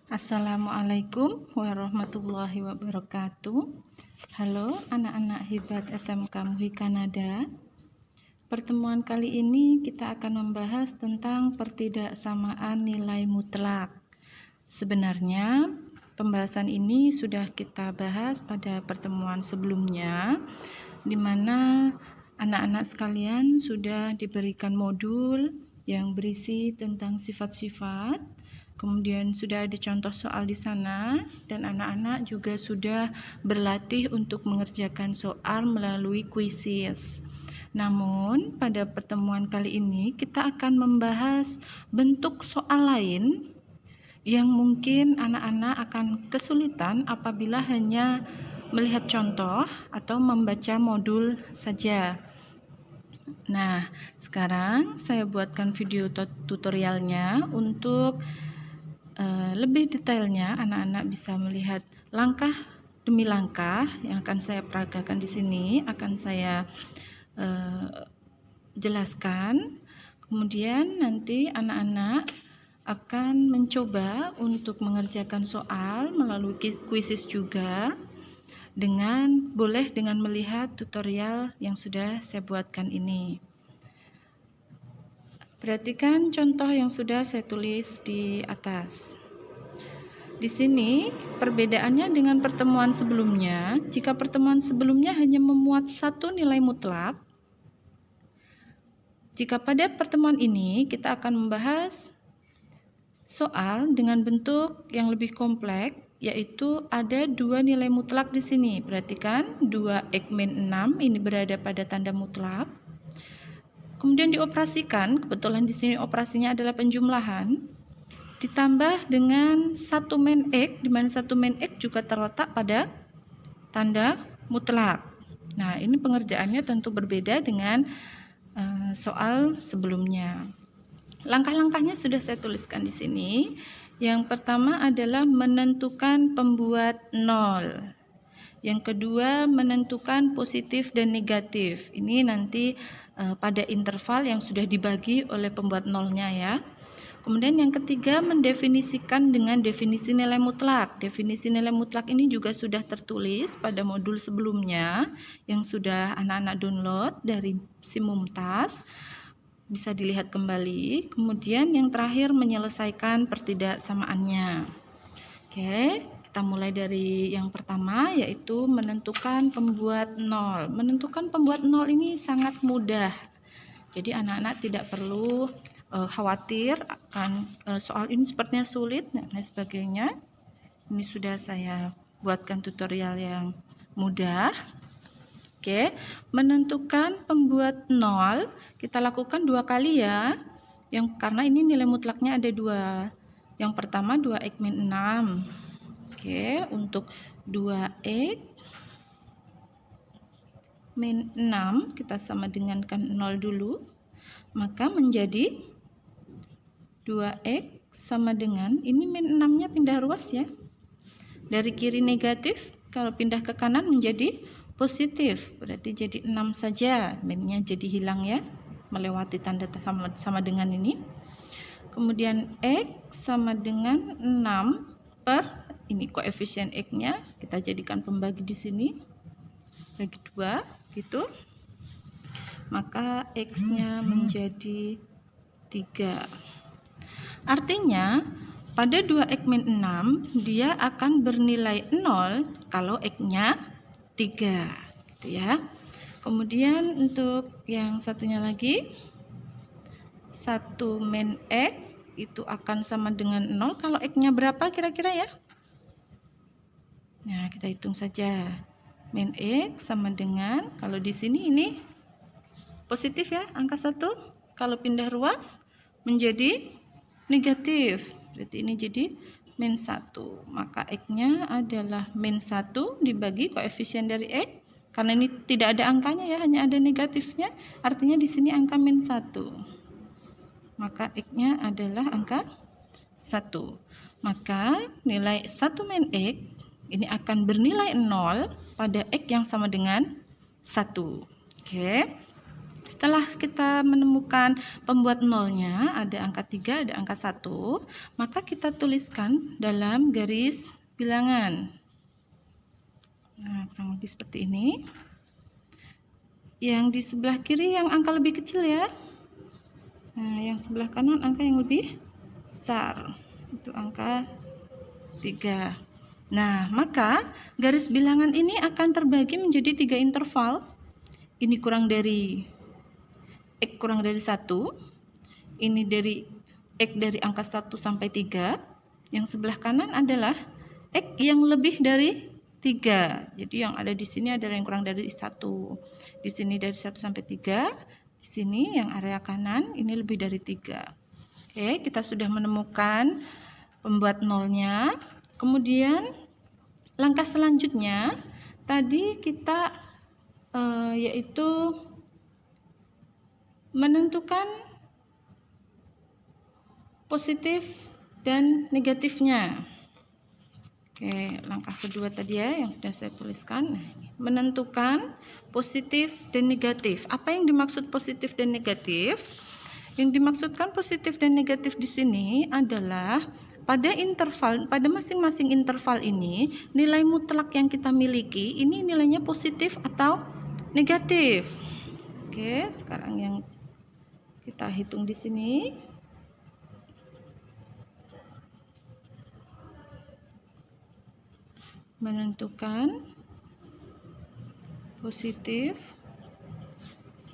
Assalamualaikum warahmatullahi wabarakatuh. Halo anak-anak hebat SMK MUI Kanada. Pertemuan kali ini kita akan membahas tentang pertidaksamaan nilai mutlak. Sebenarnya pembahasan ini sudah kita bahas pada pertemuan sebelumnya, di mana anak-anak sekalian sudah diberikan modul yang berisi tentang sifat-sifat. Kemudian sudah ada contoh soal di sana, dan anak-anak juga sudah berlatih untuk mengerjakan soal melalui kuisis. Namun pada pertemuan kali ini kita akan membahas bentuk soal lain yang mungkin anak-anak akan kesulitan apabila hanya melihat contoh atau membaca modul saja. Nah, sekarang saya buatkan video tutorialnya untuk lebih detailnya anak-anak bisa melihat langkah demi langkah yang akan saya peragakan di sini, akan saya jelaskan. Kemudian nanti anak-anak akan mencoba untuk mengerjakan soal melalui kuisis juga, boleh dengan melihat tutorial yang sudah saya buatkan ini. Perhatikan contoh yang sudah saya tulis di atas. Di sini perbedaannya dengan pertemuan sebelumnya. Jika pertemuan sebelumnya hanya memuat satu nilai mutlak, jika pada pertemuan ini kita akan membahas soal dengan bentuk yang lebih kompleks, yaitu ada dua nilai mutlak di sini. Perhatikan 2x-6 ini berada pada tanda mutlak. Kemudian dioperasikan, kebetulan di sini operasinya adalah penjumlahan, ditambah dengan 1 min X, di mana 1 min X juga terletak pada tanda mutlak. Nah, ini pengerjaannya tentu berbeda dengan soal sebelumnya. Langkah-langkahnya sudah saya tuliskan di sini. Yang pertama adalah menentukan pembuat 0. Yang kedua, menentukan positif dan negatif. Ini nanti pada interval yang sudah dibagi oleh pembuat nolnya ya. Kemudian yang ketiga, mendefinisikan dengan definisi nilai mutlak. Definisi nilai mutlak ini juga sudah tertulis pada modul sebelumnya yang sudah anak-anak download dari si Mumtaz. Bisa dilihat kembali. Kemudian yang terakhir, menyelesaikan pertidaksamaannya. Oke. Kita mulai dari yang pertama, yaitu menentukan pembuat 0. Menentukan pembuat 0 ini sangat mudah. Jadi anak-anak tidak perlu khawatir akan soal ini sepertinya sulit dan lain sebagainya. Ini sudah saya buatkan tutorial yang mudah. Oke, menentukan pembuat 0 kita lakukan 2 kali ya. Karena ini nilai mutlaknya ada 2. Yang pertama 2x-6. Oke, untuk 2x min 6 kita sama dengankan 0 dulu, maka menjadi 2x sama dengan, ini min 6 nya pindah ruas ya, dari kiri negatif kalau pindah ke kanan menjadi positif, berarti jadi 6 saja, minnya jadi hilang ya, melewati tanda sama dengan ini. Kemudian x sama dengan 6 per ini koefisien x-nya kita jadikan pembagi di sini, bagi 2 gitu. Maka x-nya menjadi 3. Artinya pada 2x-6 dia akan bernilai 0 kalau x-nya 3 gitu ya. Kemudian untuk yang satunya lagi 1 min x itu akan sama dengan 0 kalau x-nya berapa kira-kira ya? Nah, kita hitung saja. Min x sama dengan, kalau di sini ini positif ya, angka 1. Kalau pindah ruas menjadi negatif. Berarti ini jadi min 1. Maka x-nya adalah min 1 dibagi koefisien dari x. Karena ini tidak ada angkanya ya, hanya ada negatifnya. Artinya di sini angka min 1. Maka x-nya adalah angka 1. Maka nilai 1 min x ini akan bernilai 0 pada x yang sama dengan 1. Oke. Setelah kita menemukan pembuat nolnya, ada angka 3, ada angka 1, maka kita tuliskan dalam garis bilangan. Nah, kurang lebih seperti ini. Yang di sebelah kiri yang angka lebih kecil ya. Nah, yang sebelah kanan angka yang lebih besar. Itu angka 3. Nah, maka garis bilangan ini akan terbagi menjadi 3 interval. Ini kurang dari X kurang dari 1. Ini dari X dari angka 1 sampai 3. Yang sebelah kanan adalah X yang lebih dari 3. Jadi yang ada di sini adalah yang kurang dari 1. Di sini dari 1 sampai 3. Di sini yang area kanan ini lebih dari 3. Oke, kita sudah menemukan pembuat nolnya. Kemudian langkah selanjutnya tadi kita yaitu menentukan positif dan negatifnya. Oke, langkah kedua tadi ya yang sudah saya tuliskan. Nah, menentukan positif dan negatif. Apa yang dimaksud positif dan negatif? Yang dimaksudkan positif dan negatif di sini adalah pada masing-masing interval ini nilai mutlak yang kita miliki ini nilainya positif atau negatif. Oke, sekarang yang kita hitung di sini. Menentukan positif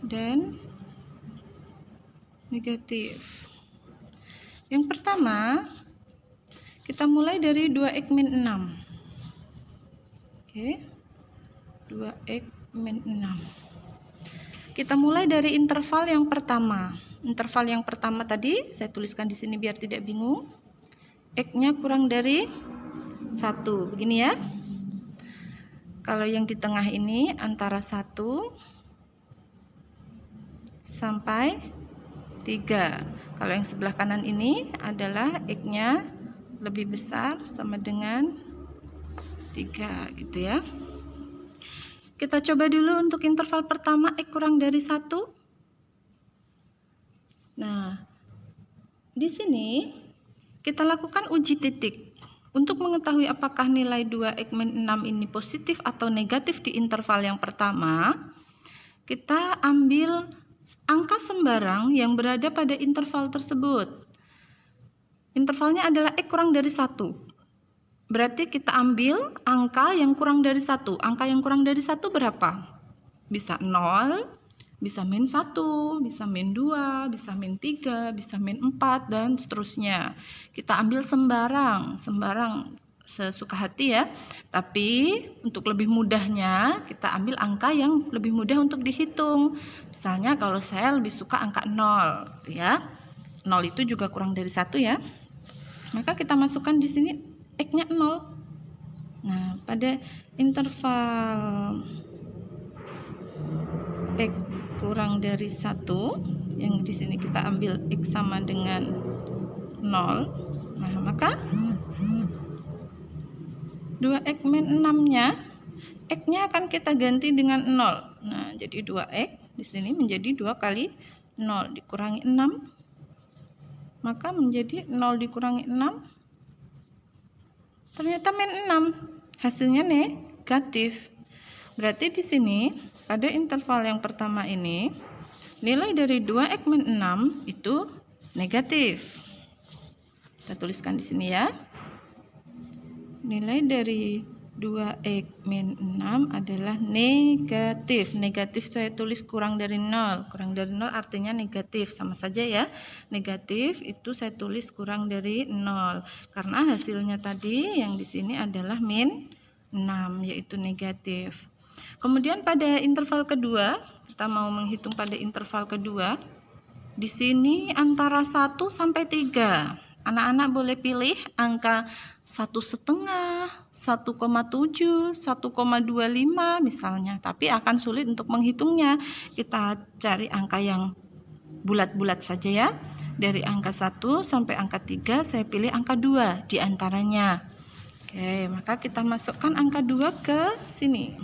dan negatif. Yang pertama, kita mulai dari 2x min 6. Oke. 2x min 6. Kita mulai dari interval yang pertama. Interval yang pertama tadi saya tuliskan di sini biar tidak bingung. X-nya kurang dari 1. Begini ya. Kalau yang di tengah ini antara 1 sampai 3. Kalau yang sebelah kanan ini adalah X-nya lebih besar sama dengan 3 gitu ya. Kita coba dulu untuk interval pertama X kurang dari 1. Nah, di sini kita lakukan uji titik. Untuk mengetahui apakah nilai 2x min 6 ini positif atau negatif di interval yang pertama, kita ambil angka sembarang yang berada pada interval tersebut. Intervalnya adalah X kurang dari 1. Berarti kita ambil angka yang kurang dari 1. Angka yang kurang dari 1 berapa? Bisa 0, bisa min 1, bisa min 2, bisa min 3, bisa min 4, dan seterusnya. Kita ambil sembarang sesuka hati ya. Tapi untuk lebih mudahnya kita ambil angka yang lebih mudah untuk dihitung. Misalnya kalau saya lebih suka angka 0 gitu ya. 0 itu juga kurang dari 1 ya. Maka kita masukkan di sini X-nya 0. Nah, pada interval X kurang dari 1 yang di sini kita ambil X sama dengan 0. Nah, maka 2x min 6-nya X-nya akan kita ganti dengan 0. Nah, jadi 2x di sini menjadi 2 kali 0 dikurangi 6. Maka menjadi 0 dikurangi 6. Ternyata min 6. Hasilnya negatif. Berarti di sini pada interval yang pertama ini nilai dari 2x min 6 itu negatif. Kita tuliskan di sini ya. Nilai dari 2x min 6 adalah negatif. Negatif saya tulis kurang dari 0. Kurang dari 0 artinya negatif. Sama saja ya. Negatif itu saya tulis kurang dari 0. Karena hasilnya tadi yang di sini adalah min 6, yaitu negatif. Kemudian pada interval kedua, kita mau menghitung pada interval kedua. Di sini antara 1 sampai 3. Anak-anak boleh pilih angka 1,5, 1,7, 1,25 misalnya. Tapi akan sulit untuk menghitungnya. Kita cari angka yang bulat-bulat saja ya. Dari angka 1 sampai angka 3 saya pilih angka 2 di antaranya. Oke, maka kita masukkan angka 2 ke sini.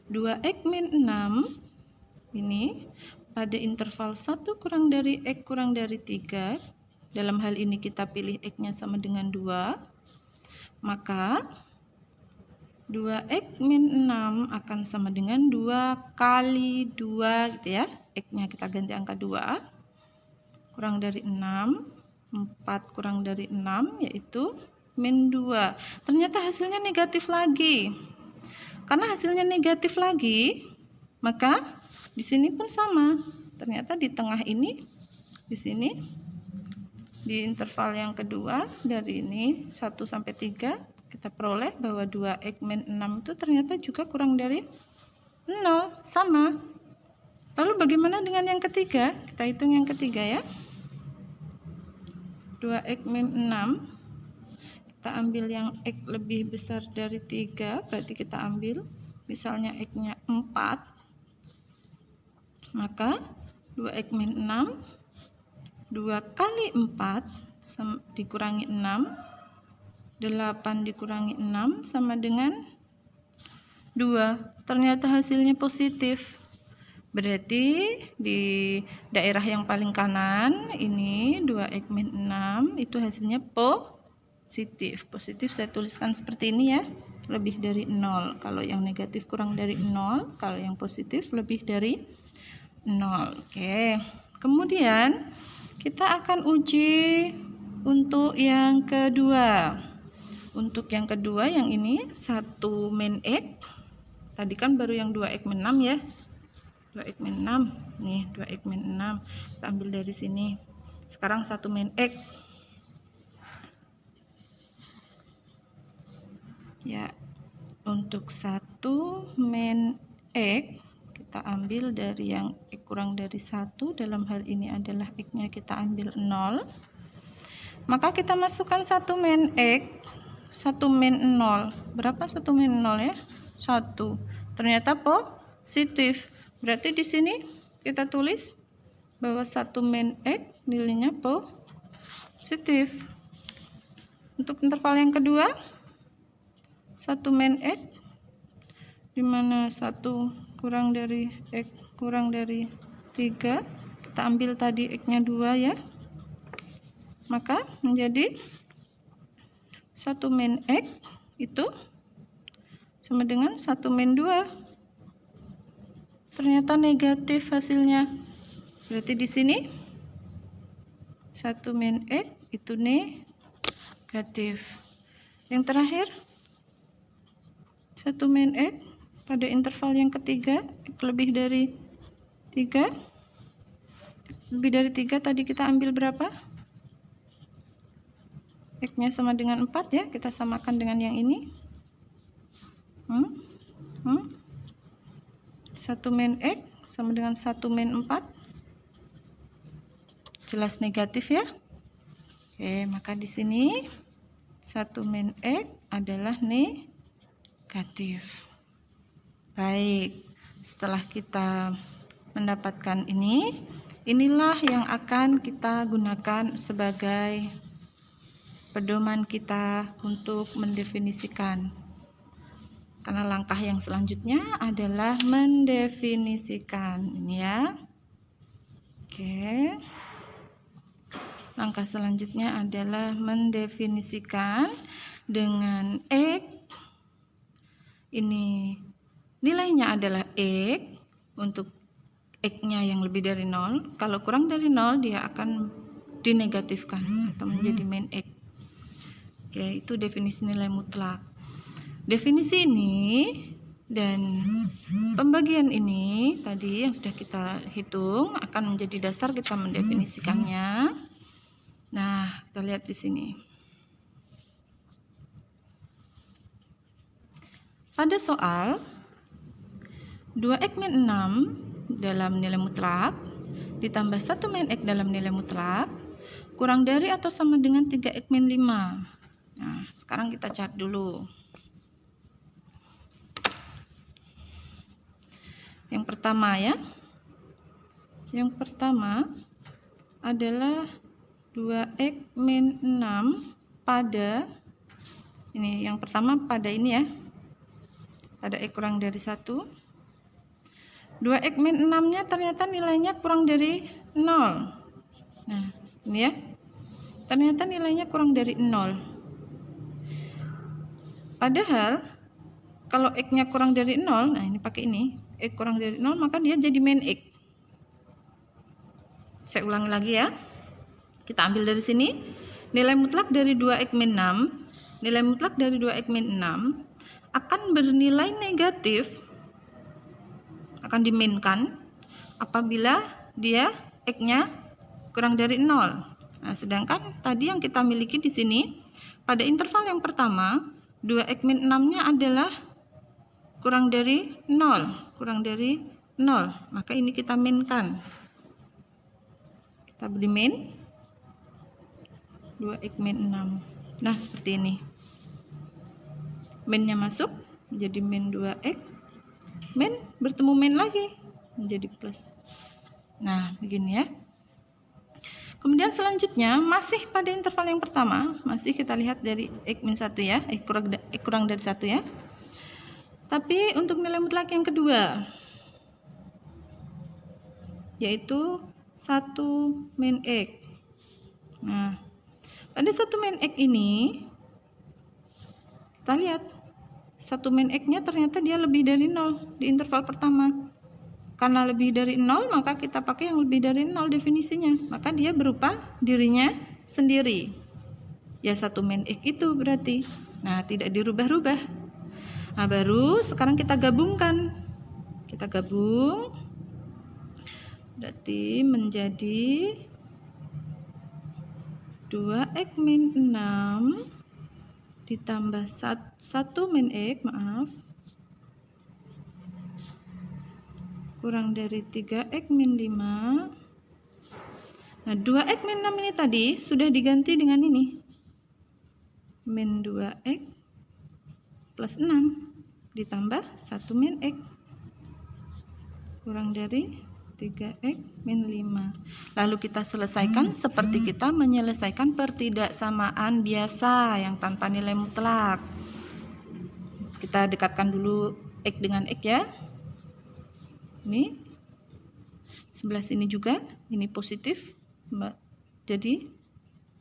2x min 6 ini pada interval 1 kurang dari X kurang dari 3, dalam hal ini kita pilih X-nya sama dengan 2, maka 2X min 6 akan sama dengan 2 kali 2 gitu ya. X-nya kita ganti angka 2, kurang dari 6, 4 kurang dari 6 yaitu min 2. Ternyata hasilnya negatif lagi. Karena hasilnya negatif lagi, maka di sini pun sama. Ternyata di tengah ini, di sini, di interval yang kedua dari ini 1 sampai 3, kita peroleh bahwa 2X min 6 itu ternyata juga kurang dari 0, sama. Lalu bagaimana dengan yang ketiga? Kita hitung yang ketiga ya. 2X min 6, kita ambil yang X lebih besar dari 3, berarti kita ambil misalnya X-nya 4. Maka 2X min 6, 2 kali 4 dikurangi 6, 8 dikurangi 6 sama dengan 2. Ternyata hasilnya positif. Berarti di daerah yang paling kanan ini 2X min 6 itu hasilnya positif. Positif saya tuliskan seperti ini ya, lebih dari 0. Kalau yang negatif kurang dari 0, kalau yang positif lebih dari 0. Oke. Kemudian kita akan uji untuk yang kedua. Untuk yang kedua yang ini 1 min X. Tadi kan baru yang 2X min 6 ya. 2X min 6. Nih 2X min 6. Kita ambil dari sini. Sekarang 1 min X. Ya. Untuk 1 min X kita ambil dari yang X kurang dari 1, dalam hal ini adalah X-nya kita ambil 0. Maka kita masukkan 1 min X, 1 min 0. Berapa 1 min 0 ya? 1. Ternyata positif. Berarti di sini kita tulis bahwa 1 min X nilainya positif. Untuk interval yang kedua, 1 min X, dimana 1 kurang dari X kurang dari 3, kita ambil tadi X-nya 2 ya, maka menjadi 1 min X itu sama dengan 1 min 2. Ternyata negatif hasilnya. Berarti di sini 1 min X itu negatif. Yang terakhir 1 min X pada interval yang ketiga, X lebih dari 3. Lebih dari 3 tadi kita ambil berapa? X-nya sama dengan 4 ya, kita samakan dengan yang ini. 1 min X sama dengan 1 min 4. Jelas negatif ya. Oke, maka di sini 1 min X adalah negatif. Baik, setelah kita mendapatkan ini, inilah yang akan kita gunakan sebagai pedoman kita untuk mendefinisikan. Karena langkah yang selanjutnya adalah mendefinisikan. Ini ya. Oke. Langkah selanjutnya adalah mendefinisikan dengan X. Ini nilainya adalah X untuk X-nya yang lebih dari 0. Kalau kurang dari 0 dia akan dinegatifkan atau menjadi min X. Oke, itu definisi nilai mutlak. Definisi ini dan pembagian ini tadi yang sudah kita hitung akan menjadi dasar kita mendefinisikannya. Nah, kita lihat di sini. Pada soal 2X min 6 dalam nilai mutlak ditambah 1 min X dalam nilai mutlak kurang dari atau sama dengan 3X min 5. Nah, sekarang kita cari dulu. Yang pertama ya. Yang pertama adalah 2X min 6 pada ini, yang pertama pada ini ya. Pada X kurang dari 1. 2x min 6-nya ternyata nilainya kurang dari 0. Nah, ini ya. Ternyata nilainya kurang dari 0. Padahal kalau x-nya kurang dari 0, nah ini pakai ini, x kurang dari 0, maka dia jadi min x. Saya ulangi lagi ya. Kita ambil dari sini, nilai mutlak dari 2x min 6, nilai mutlak dari 2x min 6 akan bernilai negatif, akan diminkan apabila dia x-nya kurang dari 0. Nah, sedangkan tadi yang kita miliki di sini, pada interval yang pertama, 2x min 6-nya adalah kurang dari 0, maka ini kita minkan. Kita beri min 2x min 6. Nah, seperti ini. Minnya masuk menjadi min 2x, min bertemu min lagi menjadi plus. Nah, begini ya. Kemudian selanjutnya masih pada interval yang pertama, masih kita lihat dari x min 1 ya, x kurang dari 1 ya. Tapi untuk nilai mutlak yang kedua, yaitu 1 min x. Nah, pada 1 min x ini, kita lihat 1 min x-nya ternyata dia lebih dari 0 di interval pertama. Karena lebih dari 0, maka kita pakai yang lebih dari 0 definisinya. Maka dia berupa dirinya sendiri. Ya 1 min x itu berarti. Nah, tidak dirubah-rubah. Nah, baru sekarang kita gabungkan. Kita gabung. Berarti menjadi 2x min 6 ditambah 1 min x, maaf, kurang dari 3x min 5. Nah, 2x min 6 ini tadi sudah diganti dengan ini. Min 2x plus 6 ditambah 1 min x. Kurang dari 3x min 5. Lalu kita selesaikan seperti kita menyelesaikan pertidaksamaan biasa yang tanpa nilai mutlak. Kita dekatkan dulu x dengan x ya. Ini sebelah sini juga, ini positif, jadi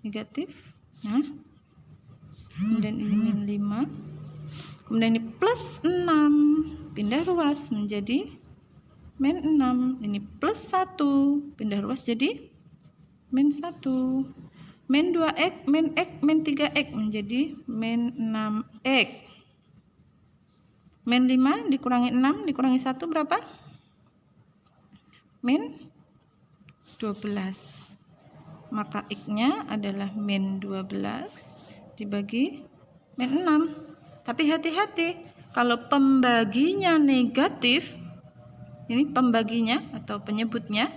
negatif. Nah, kemudian ini min 5, kemudian ini plus 6, pindah ruas menjadi min 6, ini plus 1, pindah ruas jadi min 1, min 2x, min x, min 3x menjadi min 6x. Min 5 dikurangi 6 dikurangi 1 berapa? Min 12. Maka x-nya adalah min 12 dibagi min 6. Tapi hati-hati, kalau pembaginya negatif, ini pembaginya atau penyebutnya,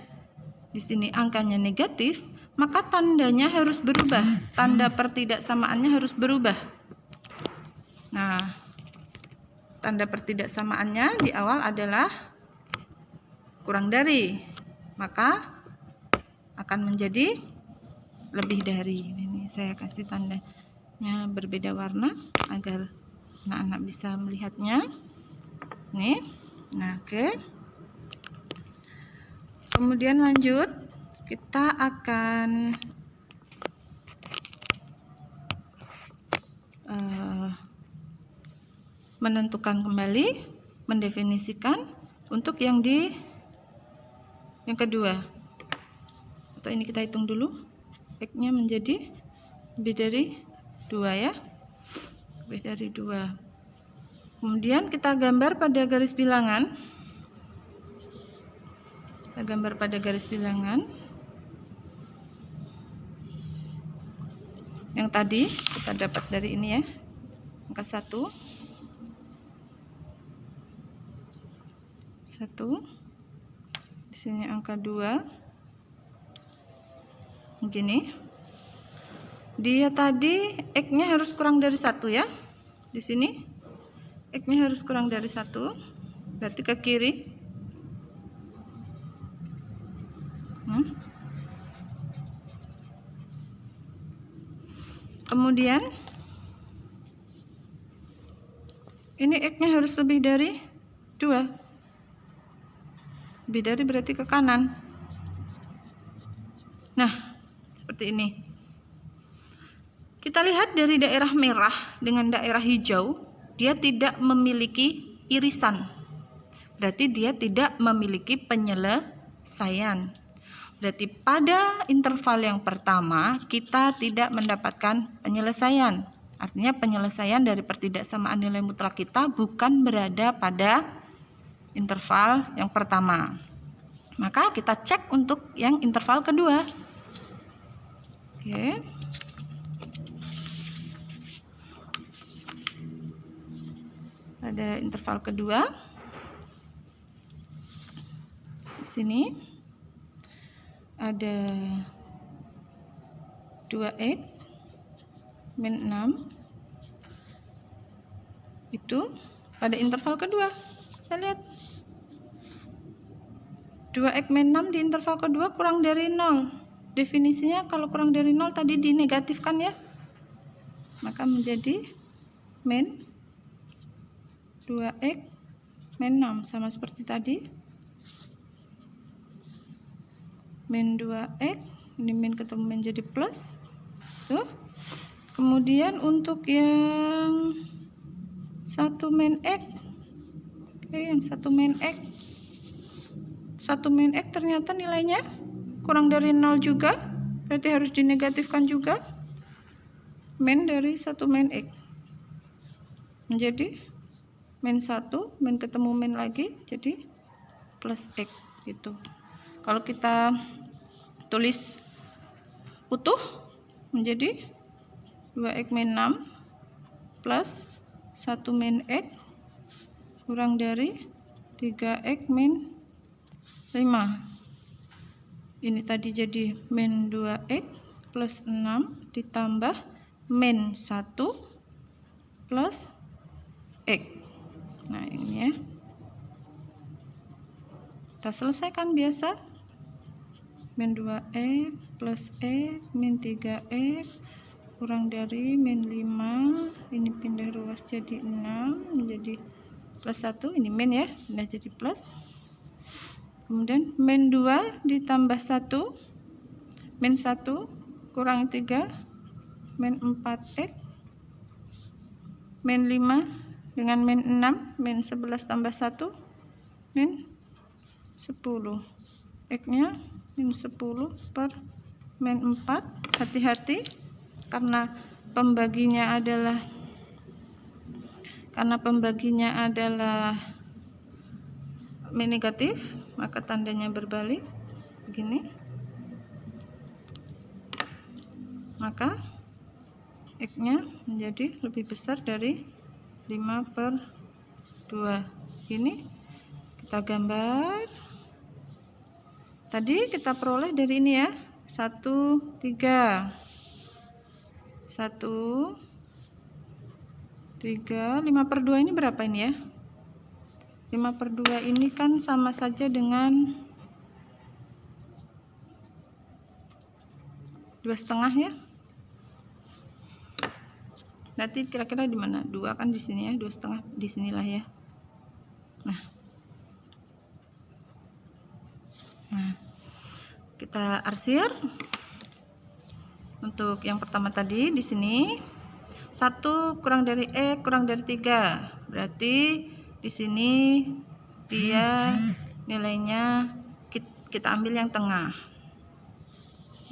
di sini angkanya negatif, maka tandanya harus berubah. Tanda pertidaksamaannya harus berubah. Nah, tanda pertidaksamaannya di awal adalah kurang dari, maka akan menjadi lebih dari. Ini saya kasih tandanya berbeda warna agar anak-anak bisa melihatnya. Nih, nah oke. Kemudian lanjut, kita akan menentukan kembali, mendefinisikan untuk yang kedua. Atau ini kita hitung dulu, x-nya menjadi lebih dari 2 ya, lebih dari 2. Kemudian kita gambar pada garis bilangan. Kita gambar pada garis bilangan. Yang tadi kita dapat dari ini ya, angka 1. Di sini angka 2. Begini. Dia tadi x-nya harus kurang dari 1 ya. Di sini x-nya harus kurang dari 1. Berarti ke kiri. Kemudian ini x-nya harus lebih dari 2. Lebih dari berarti ke kanan. Nah, seperti ini. Kita lihat dari daerah merah dengan daerah hijau, dia tidak memiliki irisan. Berarti dia tidak memiliki penyelesaian. Berarti pada interval yang pertama kita tidak mendapatkan penyelesaian. Artinya penyelesaian dari pertidaksamaan nilai mutlak kita bukan berada pada interval yang pertama. Maka kita cek untuk yang interval kedua. Oke. Ada interval kedua. Di sini ada 2x min 6 itu pada interval kedua. Kita lihat 2x min 6 di interval kedua kurang dari 0. Definisinya kalau kurang dari 0 tadi dinegatifkan ya, maka menjadi min 2x min 6 sama seperti tadi. Min 2x, ini min ketemu min jadi plus. Tuh. Kemudian untuk yang 1 min x, yang 1 min x, 1 min x ternyata nilainya kurang dari 0 juga, berarti harus dinegatifkan juga. Min dari 1 min x menjadi min 1, min ketemu min lagi jadi plus x gitu. Kalau kita tulis utuh menjadi 2x min 6 plus 1 min x kurang dari 3x min 5. Ini tadi jadi min 2x plus 6 ditambah min 1 plus x. Nah ini ya, kita selesaikan biasa. Min 2x plus x min 3x kurang dari min 5, ini pindah ruas jadi 6 menjadi plus 1, ini min ya, pindah jadi plus. Kemudian min 2 ditambah 1, min 1 kurang 3, min 4x, min 5 dengan min 6, min 11 tambah 1, min 10. X nya min 10 per min 4. Hati-hati karena pembaginya adalah min negatif, maka tandanya berbalik begini. Maka X nya menjadi lebih besar dari 5 per 2. Ini kita gambar. Tadi kita peroleh dari ini ya, 1, 3. 1, 3, 5 per 2 ini berapa ini ya? 5 per 2 ini kan sama saja dengan 2,5 ya. Nanti kira-kira di mana? 2 kan di sini ya, 2,5 di sinilah ya. Nah, kita arsir. Untuk yang pertama tadi di sini 1 kurang dari x kurang dari 3. Berarti di sini dia nilainya kita ambil yang tengah.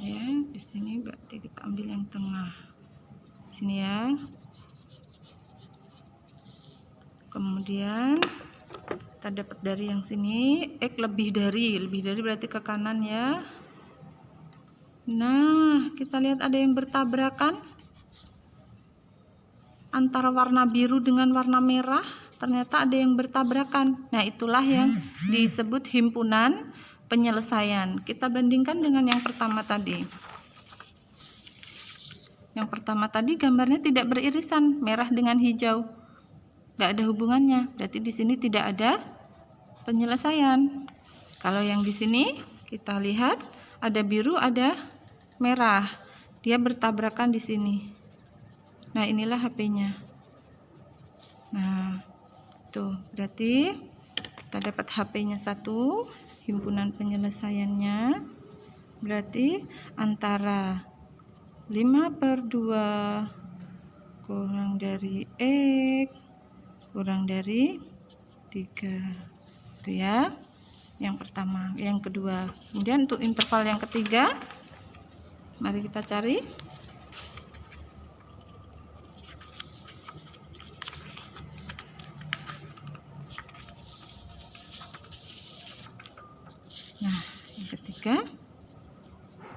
Ya, di sini berarti kita ambil yang tengah. Sini ya. Kemudian kita dapat dari yang sini x lebih dari berarti ke kanan ya. Nah, kita lihat ada yang bertabrakan antara warna biru dengan warna merah. Ternyata ada yang bertabrakan. Nah, itulah yang disebut himpunan penyelesaian. Kita bandingkan dengan yang pertama tadi. Yang pertama tadi gambarnya tidak beririsan, merah dengan hijau. Nggak ada hubungannya. Berarti di sini tidak ada penyelesaian. Kalau yang di sini kita lihat ada biru, ada merah. Dia bertabrakan di sini. Nah, inilah HP-nya. Nah, tuh berarti kita dapat HP-nya 1, himpunan penyelesaiannya, berarti antara 5/2 kurang dari X kurang dari 3. Itu ya, yang pertama. Yang kedua, kemudian untuk interval yang ketiga, mari kita cari. Nah, yang ketiga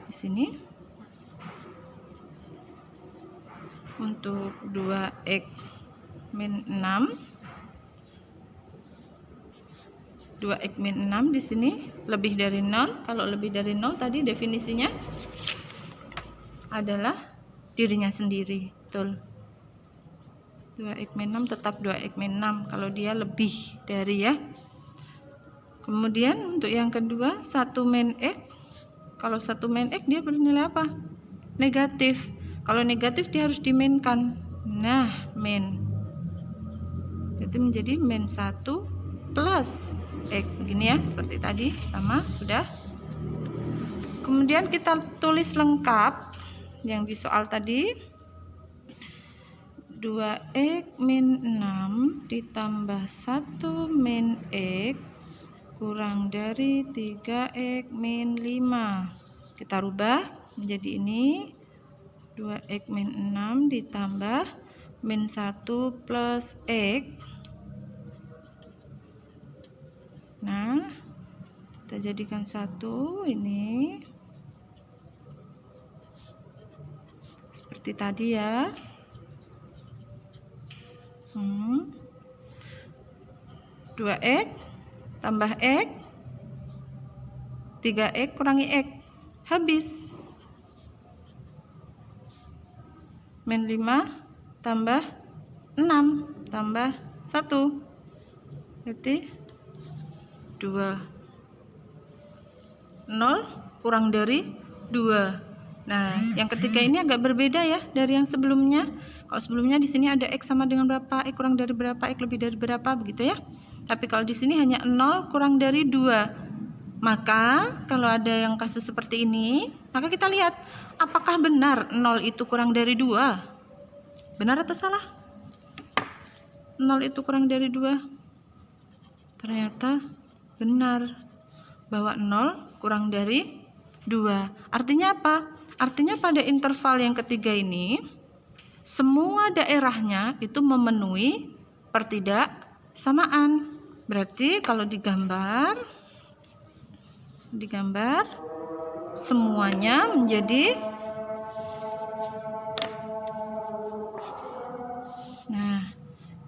di sini untuk 2x min 6, 2x min 6 di sini lebih dari 0. Kalau lebih dari 0 tadi definisinya adalah dirinya sendiri, betul. 2x min 6 tetap 2x min 6 kalau dia lebih dari ya. Kemudian untuk yang kedua 1 min x, kalau 1 min x dia bernilai apa? Negatif. Kalau negatif dia harus diminkan. Nah, min. Itu menjadi min 1 plus x. Begini ya, seperti tadi, sama sudah. Kemudian kita tulis lengkap yang di soal tadi. 2x min 6 ditambah 1 min x kurang dari 3x min 5. Kita rubah menjadi ini 2x min 6 ditambah min 1 plus x. Nah, kita jadikan 1 ini seperti tadi ya. 2x tambah x, 3x kurangi x, habis. Min 5 tambah 6 tambah 1 berarti 2. 0 kurang dari 2. Nah, yang ketiga ini agak berbeda ya dari yang sebelumnya. Kalau sebelumnya di sini ada x sama dengan berapa, x kurang dari berapa, x lebih dari berapa, begitu ya. Tapi kalau di sini hanya 0 kurang dari 2. Maka kalau ada yang kasus seperti ini, maka kita lihat apakah benar 0 itu kurang dari 2. Benar atau salah? 0 itu kurang dari 2. Ternyata benar bahwa 0 kurang dari 2. Artinya apa? Artinya pada interval yang ketiga ini semua daerahnya itu memenuhi pertidaksamaan. Berarti kalau digambar semuanya menjadi, nah,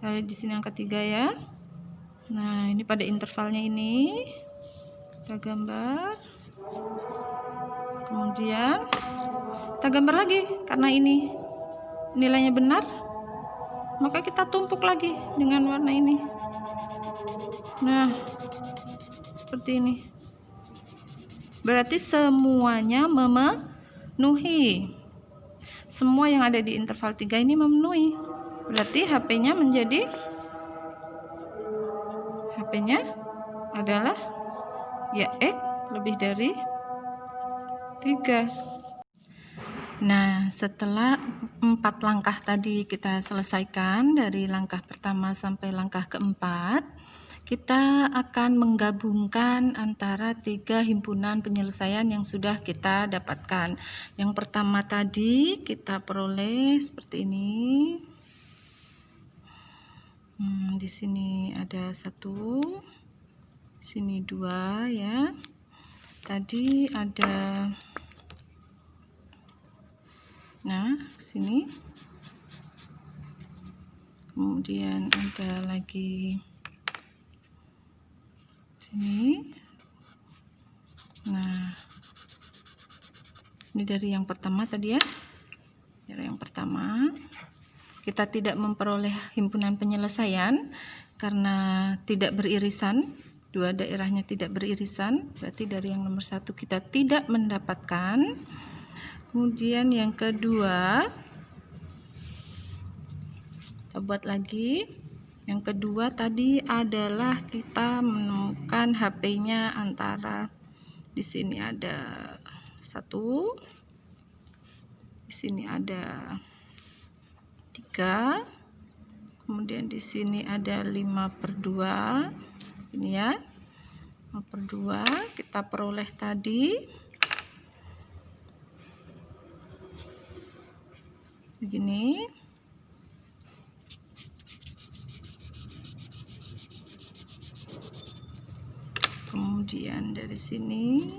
kalau di sini yang ketiga ya. Nah, ini pada intervalnya ini kita gambar. Kemudian kita gambar lagi karena ini nilainya benar, maka kita tumpuk lagi dengan warna ini. Nah, seperti ini. Berarti semuanya memenuhi. Semua yang ada di interval 3 ini memenuhi. Berarti HP-nya adalah ya X lebih dari 3. Nah, setelah 4 langkah tadi kita selesaikan, dari langkah pertama sampai langkah keempat, kita akan menggabungkan antara 3 himpunan penyelesaian yang sudah kita dapatkan. Yang pertama tadi kita peroleh seperti ini. Di sini ada 1, sini 2 ya. Tadi ada, nah sini, kemudian ada lagi sini. Nah, ini dari yang pertama tadi ya. Dari yang pertama kita tidak memperoleh himpunan penyelesaian karena tidak beririsan, 2 daerahnya tidak beririsan, berarti dari yang nomor 1 kita tidak mendapatkan. Kemudian yang kedua kita buat lagi. Yang kedua tadi adalah kita menemukan HP-nya antara di sini ada 1, di sini ada 3, kemudian di sini ada 5/2. Ini ya, 5/2 kita peroleh tadi begini. Kemudian dari sini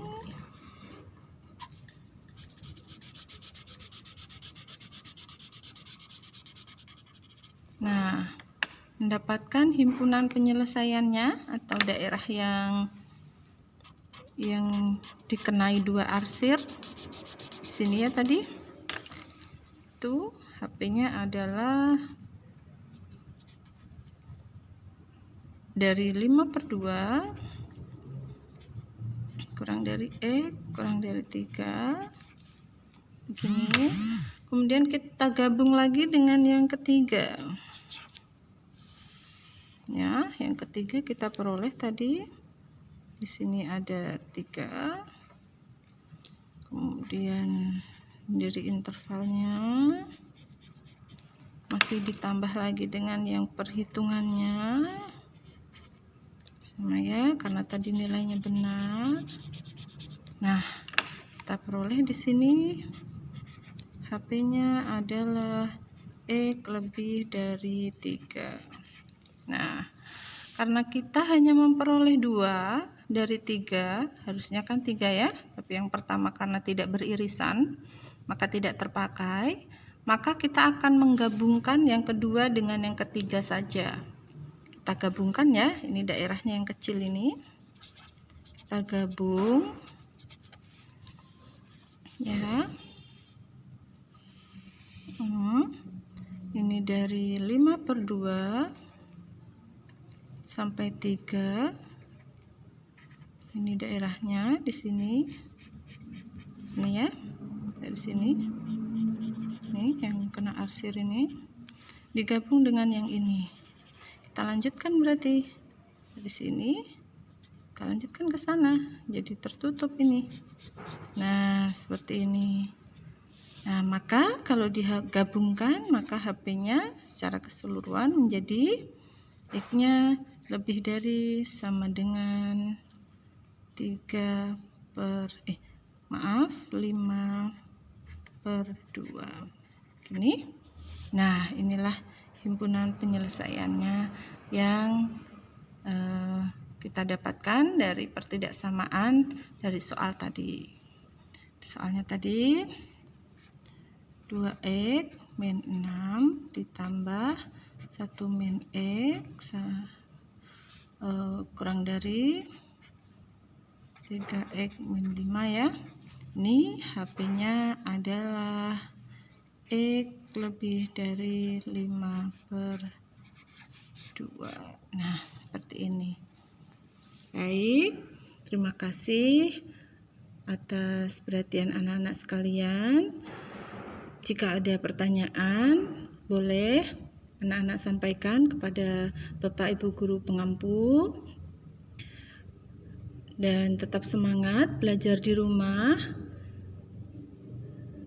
mendapatkan himpunan penyelesaiannya atau daerah yang dikenai 2 arsir. Di sini ya tadi. Itu HP-nya adalah dari 5/2 kurang dari kurang dari 3 begini. Kemudian kita gabung lagi dengan yang ketiga ya. Yang ketiga kita peroleh tadi di sini ada 3, kemudian dari intervalnya masih ditambah lagi dengan yang perhitungannya sama ya, karena tadi nilainya benar. Nah, kita peroleh di sini HP-nya adalah X lebih dari 3. Nah, karena kita hanya memperoleh 2 dari 3, harusnya kan 3 ya, tapi yang pertama karena tidak beririsan maka tidak terpakai, maka kita akan menggabungkan yang kedua dengan yang ketiga saja. Kita gabungkan ya, ini daerahnya yang kecil ini, kita gabung ya. Ini dari 5/2 sampai 3, ini daerahnya di sini, ini ya, dari sini, ini yang kena arsir ini digabung dengan yang ini. Kita lanjutkan berarti dari sini, kita lanjutkan ke sana, jadi tertutup ini. Nah, seperti ini. Nah, maka kalau digabungkan maka HP-nya secara keseluruhan menjadi X-nya lebih dari sama dengan 5/2 gini. Nah, inilah himpunan penyelesaiannya yang kita dapatkan dari pertidaksamaan dari soal tadi. Soalnya tadi 2x min 6 ditambah 1 min x kurang dari 3x min 5 ya. Ini HP-nya adalah X lebih dari 5/2. Nah, seperti ini. Baik, terima kasih atas perhatian anak-anak sekalian. Jika ada pertanyaan, boleh anak-anak sampaikan kepada Bapak Ibu Guru pengampu. Dan tetap semangat belajar di rumah.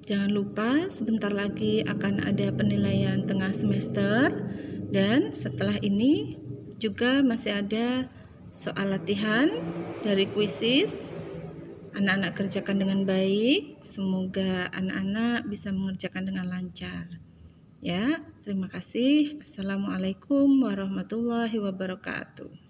Jangan lupa sebentar lagi akan ada penilaian tengah semester, dan setelah ini juga masih ada soal latihan dari kuisis. Anak-anak kerjakan dengan baik, semoga anak-anak bisa mengerjakan dengan lancar. Ya, terima kasih. Assalamualaikum warahmatullahi wabarakatuh.